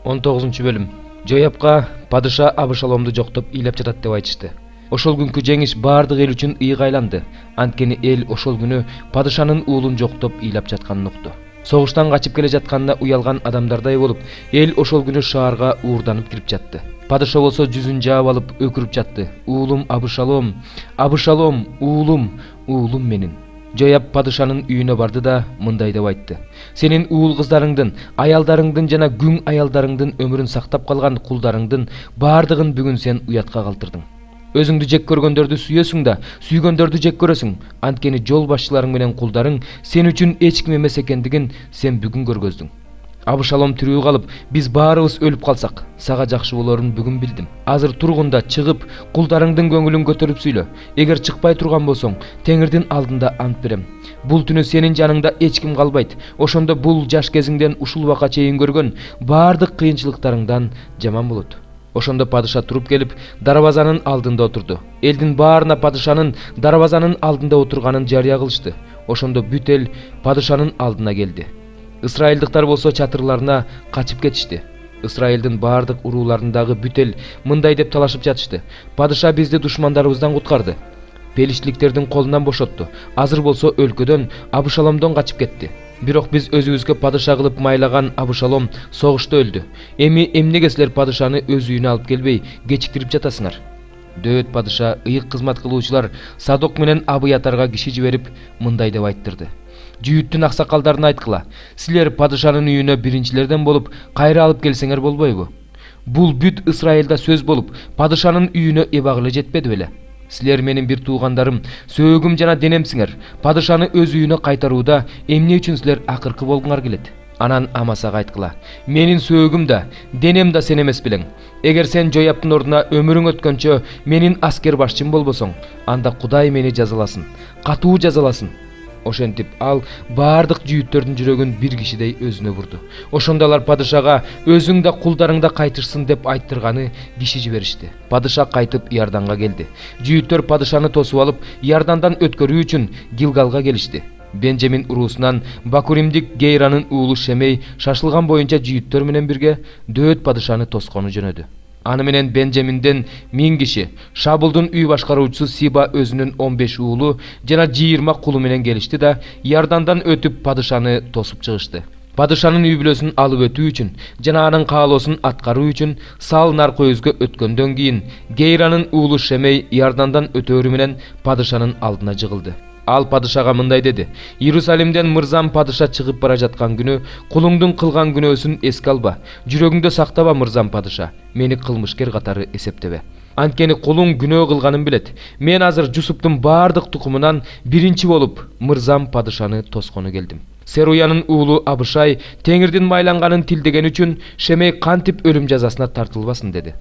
19 bölüm. Жояпка падыша Абышаломду жоктоп ыйлап жатат деп айтышты. Ошол күнкү жеңиш бардык эл үчүн ыйык айланды. Анткени эл ошол күнү падышанын уулун жоктоп ыйлап жатканын укту. Согуштан качып келе жатканына уялган адамдардай болуп, эл ошол күнү шаарга уурданып кирип жатты. Падыша болсо жүзүн жаап алып өкүрүп жатты. Уулум Абышалом, Абышалом, уулум, уулум менин. Жояп падышанын үйүнө барды да мындай деп айтты: Сенин уул кыздарыңдын, аялдарыңдын жана күң аялдарыңдын өмүрүн сактап калган кулдарыңдын бардыгын бүгүн сен уятка калтырдың. Өзүңдү жек көргөндөрдү сүйөсүң да, сүйгөндөрдү жек көрөсүң. Анткени жол башчыларың менен кулдарың сен үчүн эч ким эмес экендигин сен бүгүн көргөздүң. Абышалом тирүү калып, биз баарыбыз өлүп калсак, сага жакшы болорун бүгүн билдим. Азыр тургунда чыгып, кулдарыңдын көңүлүн көтөрүп сүйлө. Эгер чыкпай турган болсоң, Теңирдин алдында ант берем. Бул түнү сенин жаныңда эч ким калбайт. Ошондо бул жаш кезиңден ушул убакка чейин көргөн бардык кыйынчылыктарыңдан жаман болот. Ошондо падыша туруп келип, дарбазанын алдында отурду. Элдин баарына падышанын дарбазанын алдында отурганын жарыя кылышты. Ошондо бүт эл падышанын алдына келди. Ысрайылдыктар болсо чатырларына качып кетишти. Ысрайылдын бардык урууларындагы бүт эл мындай деп талашып жатышты: Падыша бизди душмандарыбыздан куткарды, пелиштиликтердин колунан бошотту. Азыр болсо өлкөдөн Абышаломдон качып кетти. Бирок биз өзүбүзгө падыша кылып майлаган Абышалом согушта өлдү. Эми эмнеге силер падышаны өз үйүнө алып келбей кечиктирип жатасыңар? Дөөт падыша ыйык кызмат кылуучулар Садок менен Абыятарга киши жиберип мындай деп айттырды: Жүйүттүн аксакалдарына айткыла, силер падышанын үйүнө биринчилерден болуп кайра алып келсеңер болбойбу? Бул бүт Ысрайылда сөз болуп, падышанын үйүнө эбак эле жетпеди беле? Силер менин бир туугандарым, сөөгүм жана денемсиңер. Падышаны өз үйүнө кайтарууда эмне үчүн силер акыркы болгуңар келет? Анан Амасага айткыла: Менин сөөгүм да, денем да сен эмес белең. Эгер сен Жояптын ордуна өмүрүң өткөнчө менин аскер башчым болбосоң, анда Кудай мени жазаласын, катуу жазаласын. Ошентип ал бардык жүйүттөрдүн жүрөгүн бир кишидей өзүнө бурду. Ошондо алар падышага өзүң да кулдарың да кайтышсын деп айттырганы киши жиберишти. Падыша кайтып Иорданга келди. Жүйүттөр падышаны тосуп алып, Иордандан өткөрүү үчүн Гилгалга келишти. Бенжамин уруусунан Бакуримдик Гейранын уулу Шемей шашылган боюнча жүйүттөр менен бирге дөөт падышаны тоскону жөнөдү. Аны менен Бенжаминден 1000 киши, Шабылдын үй башкаруучусу Сиба өзүнүн 15 уулу жана 20 кулу менен келишти да Иордандан өтүп падышаны тосуп чыгышты. Падышанын үй бүлөсүн алып өтүү үчүн жана анын каалоосун аткаруу үчүн Сал наркөзгө өткөндөн кийин Гейранын уулу Шемей Иордандан өтөөрү менен падышанын алдына жыгылды. Ал падышага мындай деди: Иерусалимден мырзам падыша чыгып бара жаткан күнү кулуңдун кылган күнөөсүн эске алба. Жүрөгүңдө сактаба мырзам падыша. Мени кылмышкер катары эсептебе. Анткени кулуң күнөө кылганын билет. Мен азыр Жусуптун бардык тукумунан биринчи болуп мырзам падышаны тоскону келдим. Серуянын уулу Абышай Теңирдин майланганын тилдеген үчүн Шемей кантип өлүм жазасына тартылбасын деди.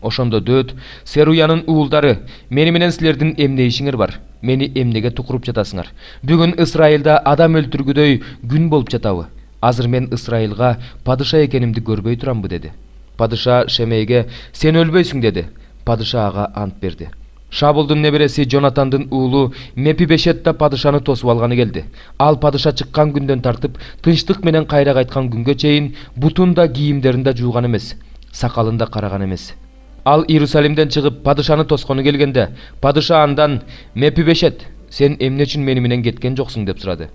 Ошондо дөөт Серуянын уулдары: Мени менен силердин эмне ишиңер бар? Мени эмнеге тукуруп жатасыңар? Бүгүн Ысрайылда адам өлтүргүдөй күн болуп жатабы? Азыр мен Ысрайылга падыша экенимди көрбөй турамбы деди. Падыша Шемейге: Сен өлбөйсүң деди. Падыша ага ант берди. Шабылдын небереси Жонатандын уулу Мепибешет да падышаны тосуп алганы келди. Ал падыша чыккан күндөн тартып тынчтык менен кайра кайткан күнгө чейин бутун да кийимдерин да жууган эмес, сакалын да караган эмес. Ал Иерусалимден чыгып падышаны тоскону келгенде, падыша андан: Мепибешет, сен эмне үчүн мени менен кеткен жоксуң деп сурады.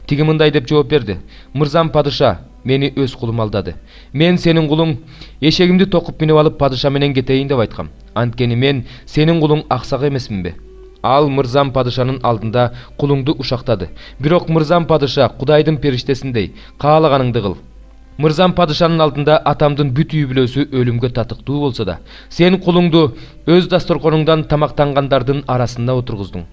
Тиги мындай деп жооп берди: Мырзам падыша, мени өз кулум алдады. Мен сенин кулуң эшегимди токуп минип алып падыша менен кетейин деп айткам. Анткени мен сенин кулуң аксак эмесминби? Ал мырзам падышанын алдында кулуңду ушактады. Бирок мырзам падыша Кудайдын периштесиндей, каалаганыңды кыл. Мырзам падышанын алдында атамдын бүт үй бүлөсү өлүмгө татыктуу болсо да, сен кулуңду өз дасторконуңдан тамактангандардын арасында отургуздуң.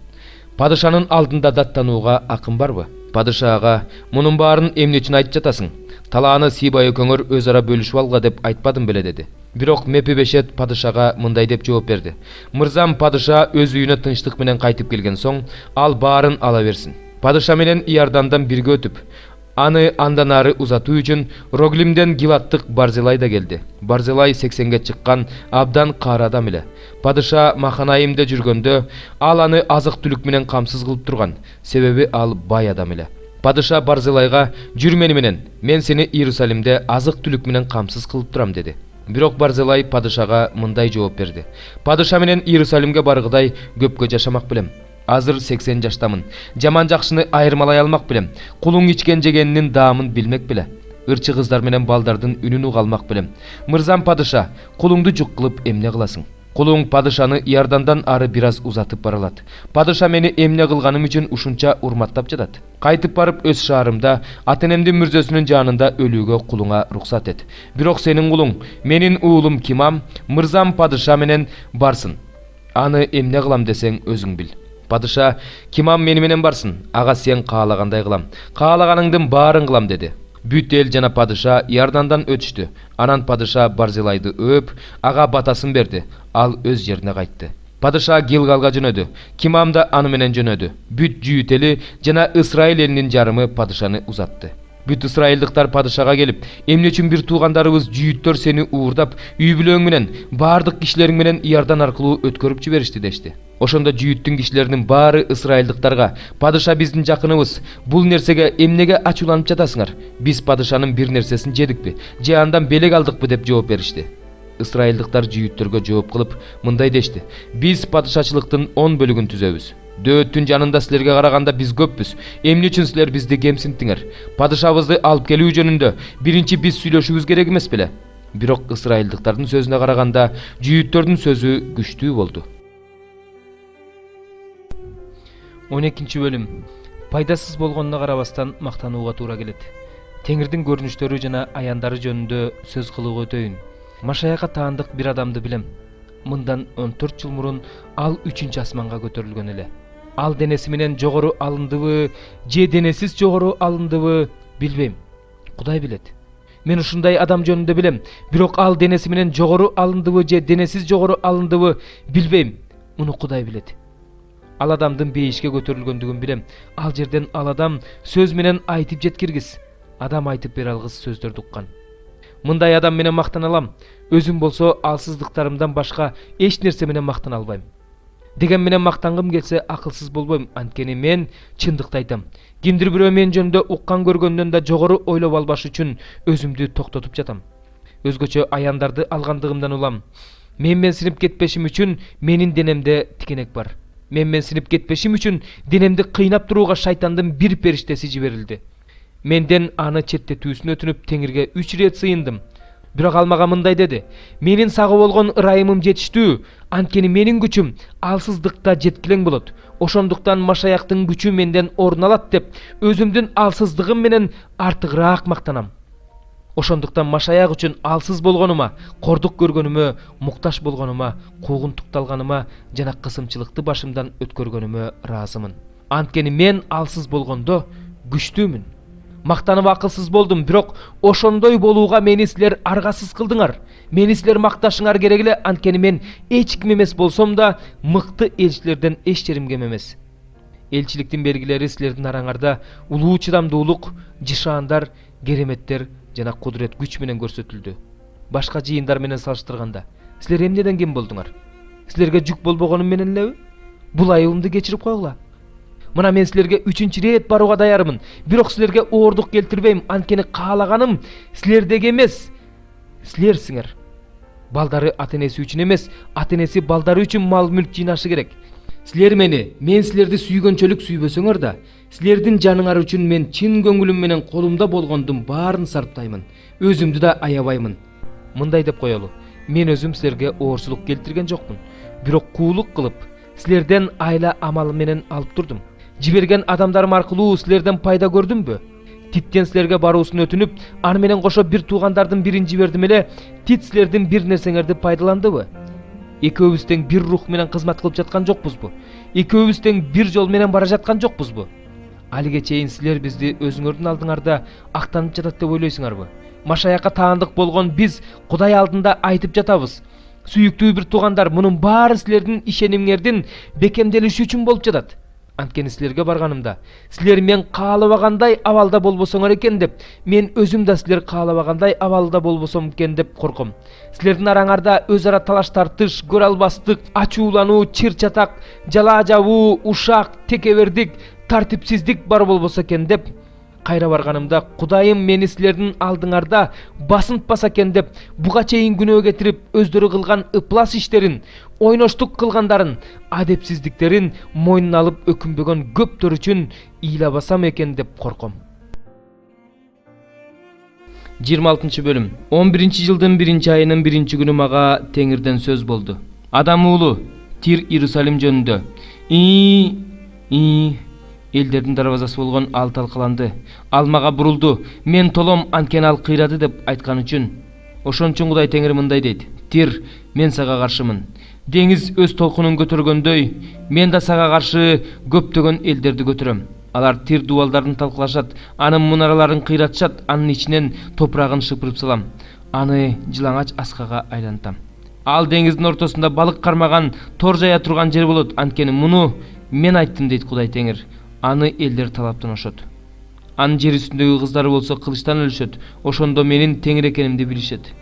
Падышанын алдында даттанууга акын барбы? Падыша ага: Мунун баарын эмне үчүн айтып жатасың? Талааны Сиба экөөңөр өз ара бөлүшүп алгыла деп айтпадым беле деди. Бирок Мепибешет падышага мындай деп жооп берди: Мырзам падыша өз үйүнө тынчтык менен кайтып келген соң, ал баарын ала берсин. Падыша менен Иордандан бирге өтүп, аны андан ары узатуу үчүн Роглимден Гилаттык Барзилай да келди. Барзилай 80-ге чыккан абдан кара адам эле. Падыша Маханаимде жүргөндө ал аны азык түлүк менен камсыз кылып турган, себеби ал бай адам эле. Padışa Барзылайга жүрмени менен мен сени Иерусалимде азык түлүк менен камсыз кылып турам деди. Бирок Барзылай падышага мындай жооп берди: падыша менен Иерусалимге баргыдай көпкө жашамак белем. Азыр 80 жаштамын. Жаман жакшыны айырмалай алмак белем. Кулуң ичкен жегенинин даамын билмек беле. Ырчы кыздар менен балдардын үнүн уга алмак белем. Мырзам падыша, кулуңду жук кылып эмне кыласың? Кулуң падышаны Иордандан ары бир аз узатып баралат. Падыша мени эмне кылганым үчүн ушунча урматтап жатат. Кайтып барып өз шаарымда ата-энемдин мүрзөсүнүн жанында өлүүгө кулуңа рухсат эт. Бирок сенин кулуң, менин уулум Кимам, мырзам падыша менен барсын. Аны эмне кылам десең өзүң бил. Падыша: Кимам мени менен барсын, ага сен каалагандай кылам. Каалаганыңдын баарын кылам деди. Бүт эл жана падыша Иордандан өтүштү. Анан падыша Барзилайды өөп, ага батасын берди. Ал өз жерине кайтты. Падыша Гилгалга жөнөдү. Кимам да аны менен жөнөдү. Бүт жүйүт эли жана Исраил элинин жарымы падышаны узатты. Бүт исраилдыктар падышага келип: эмне үчүн бир туугандарыбыз жүйүттөр сени уурдап, үй бүлөң менен, баардык кишилериң менен Иордан аркылуу өткөрүп жиберишти дешти. Ошондо жүйүттүн кишилеринин баары исраилдыктарга: падыша биздин жакыныбыз, бул нерсеге эмнеге ачууланып жатасыңар? Биз падышанын бир нерсесин жедикпи, же андан белек алдыкпы деп жооп беришти. Исраилдыктар жүйүттөргө жооп кылып мындай дешти: биз падышачылыктын 10 бөлүгүн түзөбүз. Дөөттүн жанында силерге караганда биз көппүз. Эмне үчүн силер бизди кемсинтиңер? Падышабызды алып келүү жөнүндө биринчи биз сүйлөшүбүз керек эмес беле? Бирок исраилдыктардын сөзүнө караганда жүйүттөрдүн сөзү күчтүү болду. 12 бөлүм. Пайдасыз болгонуна карабастан мактанууга туура келет. Теңирдин көрүнүштөрү жана аяндары жөнүндө сөз кылууга өтөйүн. Машаяка таандык бир адамды билем. Мындан 14 жыл мурун ал 3-чү асманга көтөрүлгөн эле. Ал денеси менен жогору алындыбы, же денесиз жогору алындыбы билбейм. Кудай билет. Мен ушундай адам жөнүндө билем, бирок ал денеси менен жогору алындыбы же денесиз жогору алындыбы билбейм. Муну Кудай билет. Ал адамдын бейишке көтөрүлгөндүгүн билем. Ал жерден ал адам сөз менен айтып жеткиргис. Адам айтып бере алгыс сөздөрдү уккан. Мындай адам менен мактана алам. Өзүм болсо алсыздыктарымдан башка эч нерсе менен мактана албайм. Деген менен мактангым келсе акылсыз болбойм, анткени мен чындыкты айтам. Кимдир бирөө мен жөнүндө уккан көргөндөн да жогору ойлоп албаш үчүн өзүмдү токтотуп жатам. Өзгөчө аяндарды алгандыгымдан улам. Менен синип кетпешим үчүн менин денемде тикенек бар. Менен синип кетпешим үчүн денемди кыйнап турууга шайтандын бир периштеси жиберилди. Менден аны четтетүүсүн өтүнүп Теңирге 3 рет сыйындым. Бирок ал мага мындай деди: менин сагы болгон ырайымым жетиштүү, анткени менин күчүм алсыздыкта жеткилең болот. Ошондуктан Машаяктын күчү менден орун алат деп өзүмдүн алсыздыгым менен артыгыраак мактанам. Ошондуктан Машаяк үчүн алсыз болгонума, кордук көргөнүмө, мукташ болгонума, куугунтукталганыма жана кысымчылыкты башымдан өткөргөнүмө ыраазымын. Анткени мен алсыз болгондо күчтүүмүн. Мактанып акылсыз болдум, бирок ошондой болууга мени силер аргасыз кылдыңар. Мени силер макташыңар керек эле, анткени мен эч ким эмес болсом да мыкты элчилерден эч жерим кем эмес. Элчиликтин белгилери силердин араңарда улуу чыдамдуулук, жышаандар, кереметтер жана кудурет күч менен көрсөтүлдү. Башка жыйындар менен салыштырганда силер эмнеден кем болдуңар? Силерге жүк болбогонум менен элеби? Бул айыбымды кечирип койгула. Мына мен силерге 3-чү рет барууга даярмын. Бирок силерге оордук келтирбейм, анткени каалаганым силердеги эмес, силерсиңер. Балдары ата-энеси үчүн эмес, ата-энеси балдары үчүн мал-мүлк жыйнашы керек. Силер мен силерди сүйгөнчөлүк сүйбөсөңөр да, силердин жаныңар үчүн мен чын көңүлүм менен колумда болгондун баарын сарптаймын. Өзүмдү да аябаймын. Мындай деп коелу: мен өзүм силерге оорчулук келтирген жокмун, бирок куулук кылып, силерден айла амалы менен алып турдум. Жиберген адамдарым аркылуу силерден пайда көрдүмбү? Титтен силерге баруусун өтүнүп, аны менен кошо бир туугандардын бирин жибердим эле, Тит силердин бир нерсеңерди пайдаландыбы? Экөөбүз тең бир рух менен кызмат кылып жаткан жокпузбу? Экөөбүз тең бир жол менен бара жаткан жокпузбу? Алиге чейин силер бизди өзүңөрдүн алдыңарда актанып жатат деп ойлойсуңарбы? Машаякка таандык болгон биз Кудай алдында айтып жатабыз: сүйүктүү бир туугандар, мунун баары силердин ишенимиңердин бекемделиши үчүн болуп жатат. Анткени силерге барганымда, силер мен каалабагандай абалда болбосоңор экен деп, мен өзүм да силер каалабагандай абалда болбосом экен деп корком. Силердин араңарда өз ара талаш тартыш, көрө албастык, ачуулануу, чыр чатак, жалаа жабуу, ушак, текебердик, тартипсиздик бар болбосо экен деп кайра барганымда Кудайым мени силердин алдыңарда басынтпаса экен деп буга чейин күнөө кетирип өздөрү кылган ыплас иштерин, ойноштук кылгандарын, адепсиздиктерин мойнуна алып өкүнбөгөн көптөр үчүн ыйлабасам экен деп корком. 26 bölüm. 11 жылдын 1 айынын 1 күнү мага Теңирден сөз болду. Адам уулу, Тир Иерусалим жөнүндө. Элдердин дарбазасы болгон ал талкаланды. Ал мага бурулду. Мен толом, анткени ал кыйрады деп айткан үчүн. Ошон үчүн Кудай Теңир мындай дейт: Тир, мен сага каршымын. Деңиз өз толкунун көтөргөндөй, мен да сага каршы көптөгөн элдерди көтөрөм. Алар Тир дубалдарын талкалашат, анын мунараларын кыйратышат, анын ичинен топурагын шыпырып салам. Аны жылаңач аскага айлантам. Ал деңиздин ортосунда балык кармаган, тор жая турган жер болот. Анткени муну мен айттым дейт Кудай Теңир. Аны элдер талаптан ошот. Анын жер үстүндөгү кыздары болсо кылычтан өлүшөт. Ошондо менин Теңир экенимди билишет.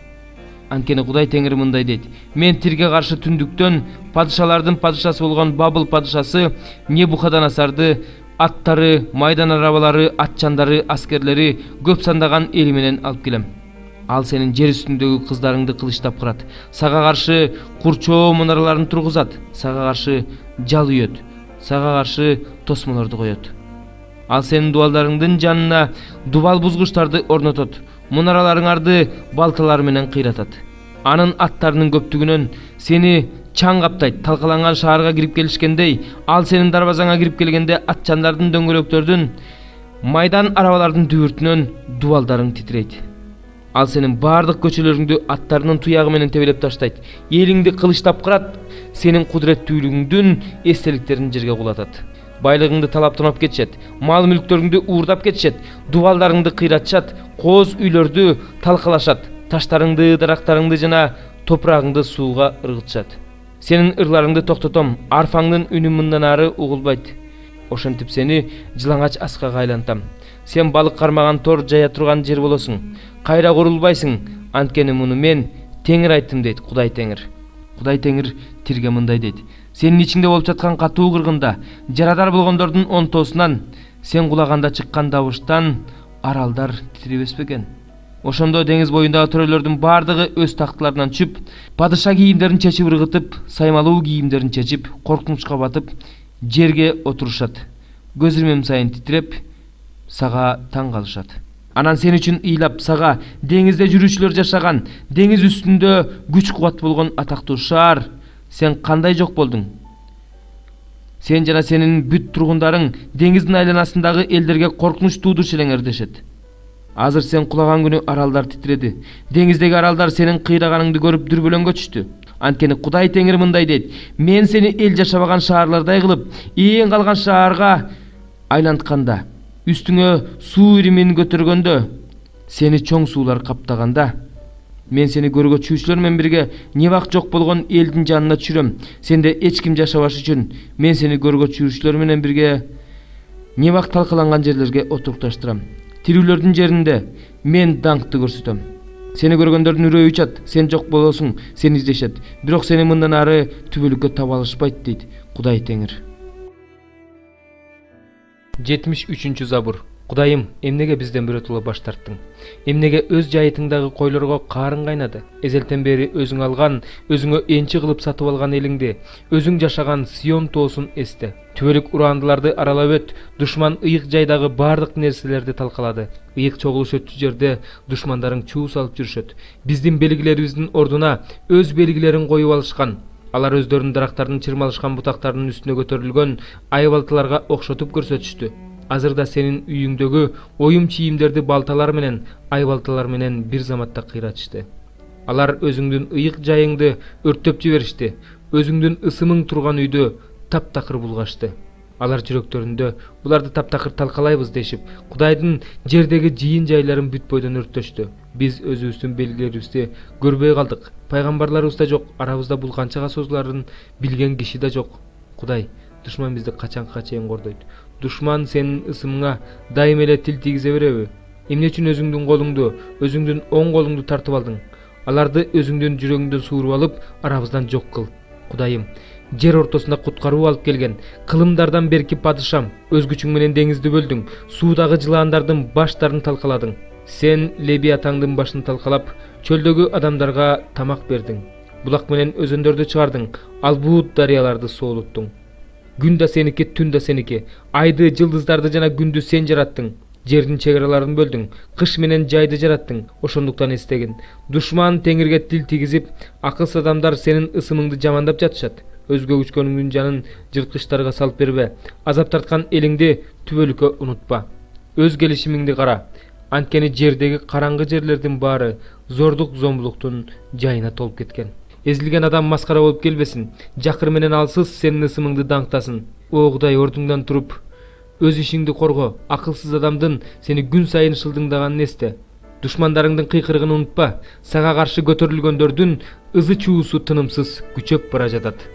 Анткени Кудай Теңир мындай дейт: Мен Тирге каршы түндүктөн падышалардын падышасы болгон Бабыл падышасы Небухаднецарды аттары, майдан арабалары, атчандары, аскерлери көп сандаган эли менен алып келем. Ал сенин жер үстүндөгү кыздарыңды кылычтап кырат. Сага каршы курчоо мунараларын тургузат. Сага каршы жал үйөт. Сага каршы тосмолорду коет. Ал сенин дубалдарыңдын жанына дубал бузгучтарды орнотот. Мунараларыңарды балталар менен кыйратат. Анын аттарынын көптүгүнөн сени чаң каптайт. Талкаланган шаарга кирип келишкендей, ал сенин дарбазаңа кирип келгенде атчандардын дөңгөлөктөрдүн, майдан арабалардын дүбүртүнөн дубалдарың титирейт. Ал сенин бардык көчөлөрүңдү аттарынын туягы менен тебелеп таштайт. Элиңди кылычтап кырат, сенин кудуреттүүлүгүңдүн эстеликтерин жерге кулатат. Байлыгыңды талаптан алып кетишет, мал мүлктөрүңдү уурдап кетишет, дубалдарыңды кыйратышат, кооз үйлөрдү талкалашат, таштарыңды, дарактарыңды жана топурагыңды сууга ыргытышат. Сенин ырларыңды токтотом, арфаңдын үнү мындан ары угулбайт. Ошентип сени жылаңач аскага айлантам. Сен балык кармаган тор жая турган жер болосуң. Кайра курулбайсың, анткени муну мен Теңир айттым дейт Кудай Теңир. Кудай Теңир Тирге мындай дейт: Сенин ичиңде болуп жаткан катуу кыргында, жарадар болгондордун онтоосунан, сен кулаганда чыккан добуштан аралдар титиребеспи экен? Ошондо деңиз боюндагы төрөлөрдүн бардыгы өз тактыларынан түшүп, падыша кийимдерин чечип ыргытып, саймалуу кийимдерин чечип, коркунучка батып, жерге отурушат. Көз ирмем сайын титиреп, сага таң калышат. Анан сен үчүн ыйлап, сага деңизде жүрүүчүлөр жашаган, деңиз үстүндө күч кубат болгон атактуу шаар, сен кандай жок болдуң? Сен жана сенин бүт тургундарың деңиздин айланасындагы элдерге коркунуч туудурчу элеңер дешет. Азыр сен кулаган күнү аралдар титиреди. Деңиздеги аралдар сенин кыйраганыңды көрүп дүрбөлөнгө түштү. Анткени Кудай Теңир мындай дейт: Мен сени эл жашабаган шаарлардай кылып, эң калган шаарга айлантканда, үстүңө суу иримин көтөргөндө, сени чоң суулар каптаганда, мен сени көргөчүүчүлөр менен бирге небак жок болгон элдин жанына түшүрөм. Сенде эч ким жашабаш үчүн мен сени көргөчүүчүлөр менен бирге небак талкаланган жерлерге отурукташтырам. Тирүүлөрдүн жеринде мен даңкты көрсөтөм. Сени көргөндөрдүн үрөйү учат, сен жок болосуң, сени издешет. Бирок сени мындан ары түбөлүккө таба алышпайт дейт Кудай Теңир. 73 забур. Кудайым, эмнеге бизден биротоло баш тарттың? Эмнеге өз жайытыңдагы койлорго каарың кайнады? Эзелтен бери өзүң алган, өзүңө энчи кылып сатып алган элиңди, өзүң жашаган Сион тоосун эсте. Түбөлүк урандыларды аралап өт, душман ыйык жайдагы бардык нерселерди талкалады. Ыйык чогулушөтчү жерде душмандарың чуу салып жүрүшөт. Биздин белгилерибиздин ордуна өз белгилерин коюп алышкан. Алар өздөрүнүн дарактардын чырмалышкан бутактарынын үстүнө көтөрүлгөн айбалтыларга окшотуп көрсөтүштү. Азырда сенин үйүңдөгү оюм чийимдерди балталар менен, айбалталар менен бир заматта кыйратышты. Алар өзүңдүн ыйык жайыңды өрттөп жиберишти. Өзүңдүн ысымың турган үйдү таптакыр булгашты. Алар жүрөктөрүндө буларды таптакыр талкалайбыз дешип, Кудайдын жердеги жыйын жайларын бүт бойдон өрттөштү. Биз өзүбүздүн белгилерибизди көрбөй калдык. Пайгамбарларыбыз да жок, арабызда бул канчага созуларын билген киши да жок. Кудай, душман бизди качанга чейин кордойт? Душман сенин ысымыңа дайым эле тил тийгизе береби? Эмне үчүн өзүңдүн колуңду, өзүңдүн оң колуңду тартып алдың? Аларды өзүңдүн жүрөгүңдөн сууруп алып, арабыздан жок кыл. Кудайым, жер ортосуна куткаруу алып келген кылымдардан берки падышам, өз күчүң менен деңизди бөлдүң, суудагы жылаандардын баштарын талкаладың. Сен Левиатаңдын башын талкалап, чөлдөгү адамдарга тамак бердиң. Булак менен өзөндөрдү чыгардың, ал буут дарыяларды соолуттуң. Күн да сеники, түн да сеники. Айды, жылдыздарды жана күндү сен жараттың. Жердин чегараларын бөлдүң, кыш менен жайды жараттың. Ошондуктан эстегин. Душман теңирге тил тигизип, акылсыз адамдар сенин ысымыңды жамандап жатышат. Өзгө күчкөнүңдүн жанын жырткычтарга салып бербе. Азап тарткан элиңди түбөлүккө унутпа. Өз келишимиңди кара. Анткени жердеги караңгы жерлердин баары зордук зомбулуктун жайына толуп кеткен. Эзилген адам маскара болуп келбесин. Жакыр менен алсыз сенин ысымыңды даңктасын. О Кудай, ордуңдан туруп өз ишиңди корго. Акылсыз адамдын сени күн сайын шылдыңдаганын эсте. Душмандарыңдын кыйкырыгын унутпа. Сага каршы көтөрүлгөндөрдүн ызы чуусу тынымсыз күчөп бара жатат.